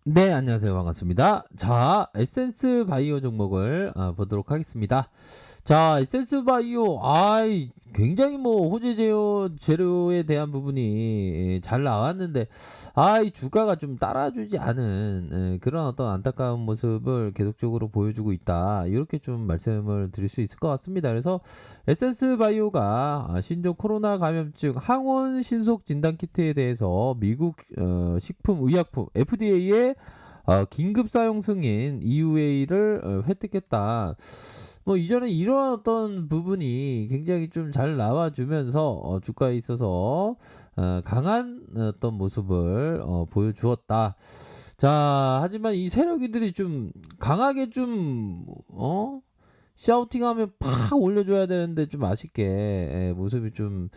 네, 안녕하세요. 반갑습니다. 자, 에센스 바이오 종목을 보도록 하겠습니다. 자, 에센스 바이오, 굉장히 뭐 호재 재료에 대한 부분이 잘 나왔는데, 이 주가가 좀 따라주지 않은 그런 어떤 안타까운 모습을 계속적으로 보여주고 있다. 이렇게 좀 말씀을 드릴 수 있을 것 같습니다. 그래서 에센스 바이오가 신종 코로나 감염증 항원 신속 진단 키트에 대해서 미국 식품의약품 FDA에 긴급 사용 승인 EUA를 획득했다. 뭐 이전에 이런 어떤 부분이 굉장히 좀 잘 나와주면서 주가에 있어서 강한 어떤 모습을 보여주었다. 자, 하지만 이 세력이들이 좀 강하게 좀 샤우팅하면 팍 올려줘야 되는데 좀 아쉽게 모습이 좀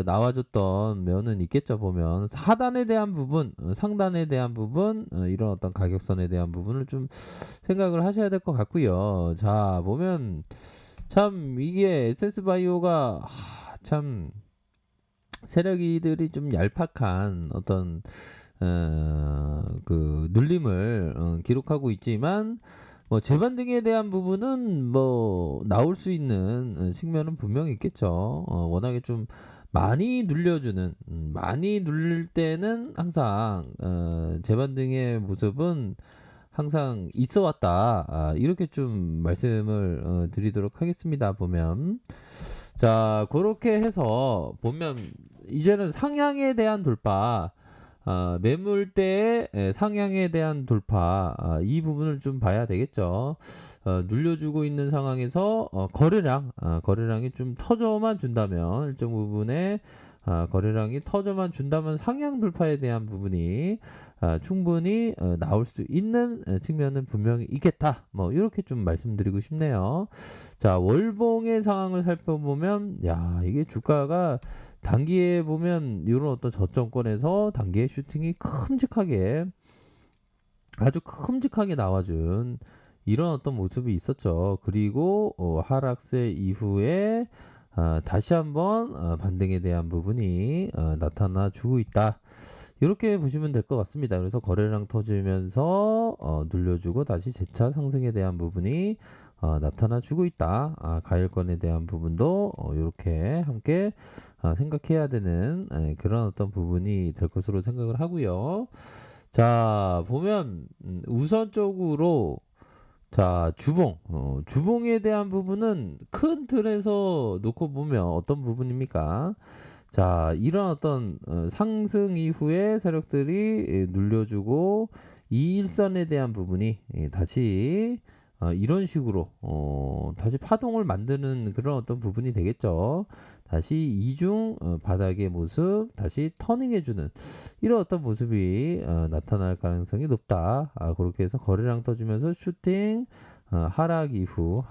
나와줬던 면은 있겠죠. 보면 하단에 대한 부분, 상단에 대한 부분, 이런 어떤 가격선에 대한 부분을 좀 생각을 하셔야 될 것 같고요. 자, 보면 참 이게 에센스 바이오가 참 세력이들이 좀 얄팍한 어떤 그 눌림을 기록하고 있지만 뭐 재반 등에 대한 부분은 뭐 나올 수 있는 측면은 분명히 있겠죠. 워낙에 좀 많이 눌려주는 많이 눌릴 때는 항상 재반 등의 모습은 항상 있어 왔다. 이렇게 좀 말씀을 드리도록 하겠습니다. 보면 자, 그렇게 해서 보면 이제는 상향에 대한 돌파, 매물대의 상향에 대한 돌파, 이 부분을 좀 봐야 되겠죠. 눌려주고 있는 상황에서 거래량이 좀 터져만 준다면 일정 부분에 거래량이 터져만 준다면 상향 돌파에 대한 부분이 충분히 나올 수 있는 측면은 분명히 있겠다. 뭐 이렇게 좀 말씀드리고 싶네요. 자, 월봉의 상황을 살펴보면 야, 이게 주가가 단기에 보면 이런 어떤 저점권에서 단기의 슈팅이 아주 큼직하게 나와준 이런 어떤 모습이 있었죠. 그리고 하락세 이후에 다시 한번 반등에 대한 부분이 나타나 주고 있다. 이렇게 보시면 될 것 같습니다. 그래서 거래량 터지면서 눌려주고 다시 재차 상승에 대한 부분이 나타나 주고 있다. 가일권에 대한 부분도 이렇게 함께 생각해야 되는 그런 어떤 부분이 될 것으로 생각을 하고요. 자, 보면 우선적으로 자, 주봉에 대한 부분은 큰 틀에서 놓고 보면 어떤 부분입니까? 자, 이런 어떤 상승 이후에 세력들이 눌려주고 이 일선에 대한 부분이 다시 이런 식으로 다시 파동을 만드는 그런 어떤 부분이 되겠죠. 다시 이중 바닥의 모습 다시 터닝해주는 이런 어떤 모습이 나타날 가능성이 높다. 그렇게 해서 거래량 터지면서 슈팅 하락 이후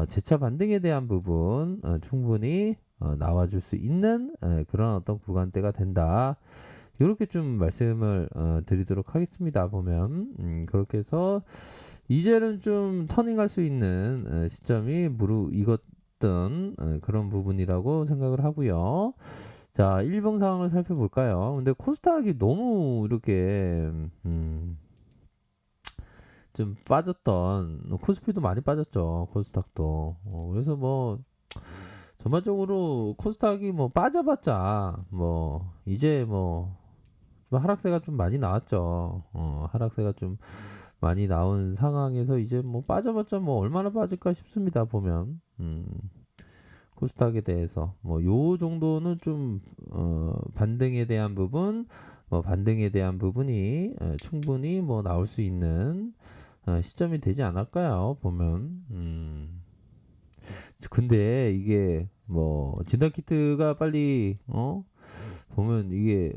재차 반등에 대한 부분 충분히 나와줄 수 있는 그런 어떤 구간대가 된다. 이렇게 좀 말씀을 드리도록 하겠습니다. 보면 그렇게 해서 이제는 좀 터닝할 수 있는 시점이 무르익었던 그런 부분이라고 생각을 하고요. 자, 일봉 상황을 살펴볼까요? 근데 코스닥이 너무 이렇게 좀 빠졌던 코스피도 많이 빠졌죠. 코스닥도. 그래서 뭐 전반적으로 코스닥이 뭐 빠져봤자 뭐 이제 뭐 하락세가 좀 많이 나왔죠. 하락세가 좀 많이 나온 상황에서 이제 뭐 빠져봤자 뭐 얼마나 빠질까 싶습니다. 보면 코스닥에 대해서 뭐 요 정도는 좀 반등에 대한 부분 반등에 대한 부분이 충분히 뭐 나올 수 있는 시점이 되지 않을까요? 보면 근데 이게 뭐 진단 키트가 빨리 보면 이게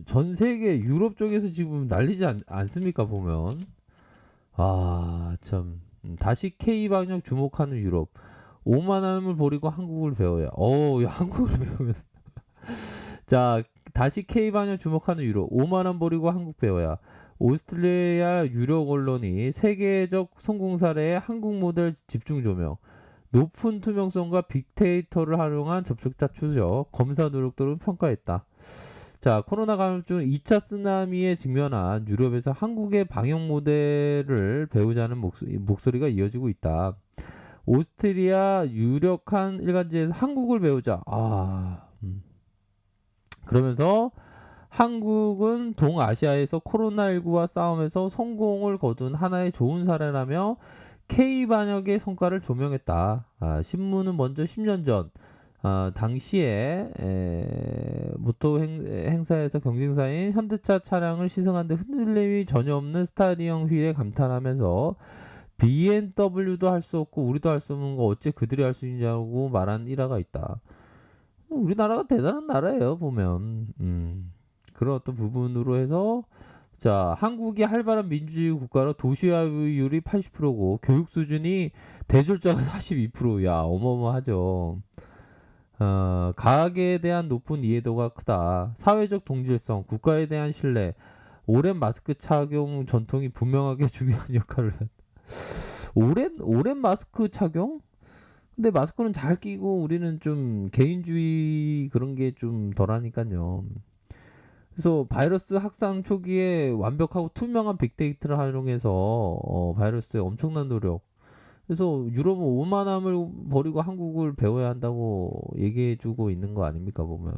전 세계 유럽 쪽에서 지금 난리지 않습니까? 보면 참 다시 K 방역 주목하는 유럽 5만 원을 버리고 한국을 배워야 야, 한국을 배우면 자 다시 K 방역 주목하는 유럽 5만 원 버리고 한국 배워야 오스트레일리아 유력 언론이 세계적 성공 사례의 한국 모델 집중 조명 높은 투명성과 빅데이터를 활용한 접촉자 추적, 검사 노력도를 평가했다. 자, 코로나 감염증 2차 쓰나미에 직면한 유럽에서 한국의 방역 모델을 배우자는 목소리가 이어지고 있다. 오스트리아 유력한 일간지에서 한국을 배우자. 그러면서 한국은 동아시아에서 코로나19와 싸움에서 성공을 거둔 하나의 좋은 사례라며 K반역의 성과를 조명했다. 신문은 먼저 10년 전 당시에 모토 행사에서 경쟁사인 현대차 차량을 시승하는데 흔들림이 전혀 없는 스타리형 휠에 감탄하면서 BMW도 할 수 없고 우리도 할 수 없는 거 어째 그들이 할 수 있냐고 말한 일화가 있다. 우리나라가 대단한 나라예요 보면. 그런 어떤 부분으로 해서 자, 한국이 활발한 민주주의 국가로 도시화율이 80%고 교육 수준이 대졸자가 42%야 어마어마하죠. 가학에 대한 높은 이해도가 크다. 사회적 동질성, 국가에 대한 신뢰, 오랜 마스크 착용 전통이 분명하게 중요한 역할을 한다. 오랜 마스크 착용? 근데 마스크는 잘 끼고 우리는 좀 개인주의 그런 게 좀 덜하니까요. 그래서 바이러스 확산 초기에 완벽하고 투명한 빅데이터를 활용해서 바이러스에 엄청난 노력. 그래서 유럽은 오만함을 버리고 한국을 배워야 한다고 얘기해주고 있는 거 아닙니까 보면.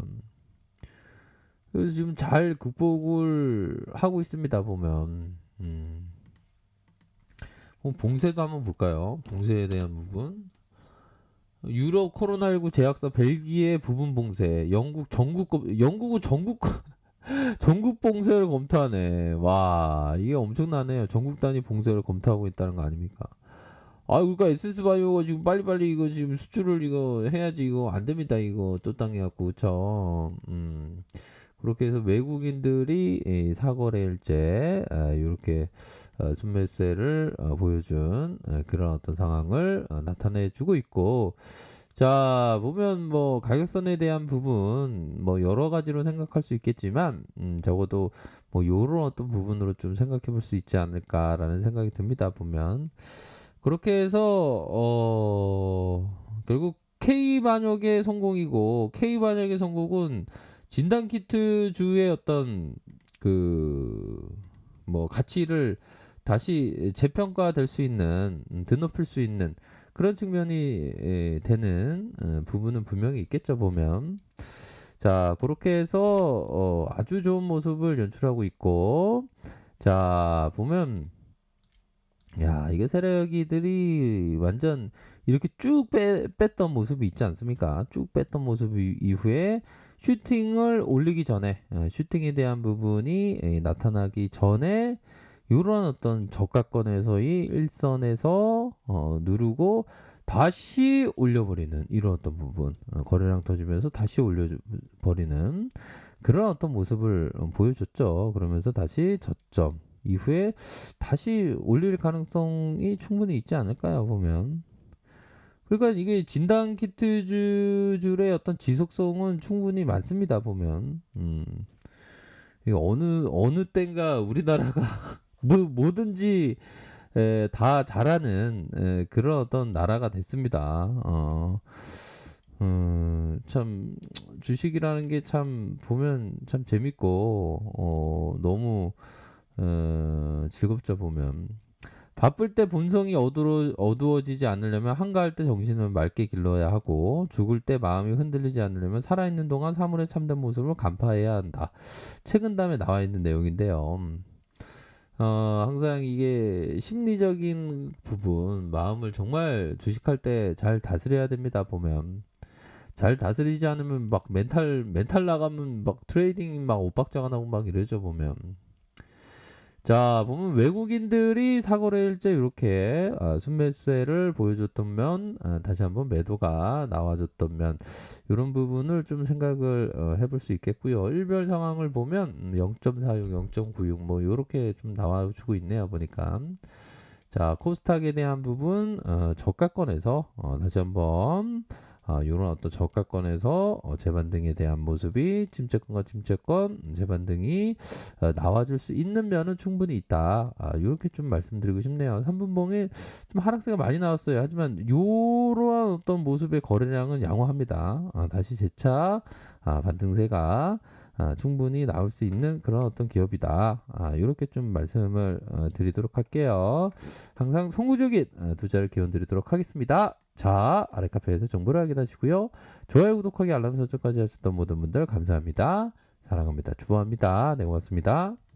그래서 지금 잘 극복을 하고 있습니다 보면. 그럼 봉쇄도 한번 볼까요? 봉쇄에 대한 부분. 유럽 코로나19 제약사 벨기에 부분 봉쇄, 영국은 전국 봉쇄를 검토하네. 와, 이게 엄청나네요. 전국 단위 봉쇄를 검토하고 있다는 거 아닙니까? 그러니까 에센스 바이오가 지금 빨리빨리 이거 지금 수출을 이거 해야지 이거 안 됩니다. 이거 또 당해갖고 그쵸. 그렇게 해서 외국인들이 이 사거래일제 이렇게 순매세를 보여준 그런 어떤 상황을 나타내주고 있고 자 보면 뭐 가격선에 대한 부분 뭐 여러 가지로 생각할 수 있겠지만 적어도 뭐 요런 어떤 부분으로 좀 생각해 볼 수 있지 않을까라는 생각이 듭니다 보면 그렇게 해서 결국 K 반역의 성공이고 K 반역의 성공은 진단키트 주의 어떤 그 뭐 가치를 다시 재평가될 수 있는 드높일 수 있는 그런 측면이 되는 부분은 분명히 있겠죠 보면 자 그렇게 해서 아주 좋은 모습을 연출하고 있고 자 보면 야 이게 세력이들이 완전 이렇게 쭉 뺐던 모습이 있지 않습니까? 쭉 뺐던 모습 이후에 슈팅을 올리기 전에 슈팅에 대한 부분이 나타나기 전에 이런 어떤 저가권에서의 일선에서 누르고 다시 올려버리는 이런 어떤 부분 거래량 터지면서 다시 올려버리는 그런 어떤 모습을 보여줬죠. 그러면서 다시 저점 이후에 다시 올릴 가능성이 충분히 있지 않을까요 보면 그러니까 이게 진단 키트주의 어떤 지속성은 충분히 많습니다 보면 이게 어느 때인가 우리나라가 뭐든지 다 잘하는 그런 어떤 나라가 됐습니다. 참 주식이라는 게 참 보면 참 재밌고 너무 즐겁죠 보면 바쁠 때 본성이 어두워지지 않으려면 한가할 때 정신을 맑게 길러야 하고 죽을 때 마음이 흔들리지 않으려면 살아있는 동안 사물의 참된 모습을 간파해야 한다. 책은담에 나와 있는 내용인데요. 항상 이게 심리적인 부분, 마음을 정말 주식할 때 잘 다스려야 됩니다. 보면 잘 다스리지 않으면 막 멘탈 나가면 막 트레이딩 막 엇박자가 나고 막 이러죠 보면. 자 보면 외국인들이 사거래일제 이렇게 순매수세를 보여줬던 다시 한번 매도가 나와줬던 이런 부분을 좀 생각을 해볼 수 있겠고요. 일별 상황을 보면 0.46, 0.96 뭐 이렇게 좀 나와주고 있네요 보니까. 자 코스닥에 대한 부분 저가권에서 다시 한번 이런 어떤 저가권에서 재반등에 대한 모습이 침체권과 침체권 재반등이 나와줄 수 있는 면은 충분히 있다. 이렇게 좀 말씀드리고 싶네요. 3분봉에 좀 하락세가 많이 나왔어요. 하지만 이러한 어떤 모습의 거래량은 양호합니다. 다시 재차 반등세가 충분히 나올 수 있는 그런 어떤 기업이다. 이렇게 좀 말씀을 드리도록 할게요. 항상 송구적인 투자를 기원 드리도록 하겠습니다. 자, 아래 카페에서 정보를 확인하시고요. 좋아요, 구독하기, 알람 설정까지 하셨던 모든 분들 감사합니다. 사랑합니다. 축복합니다. 네, 고맙습니다.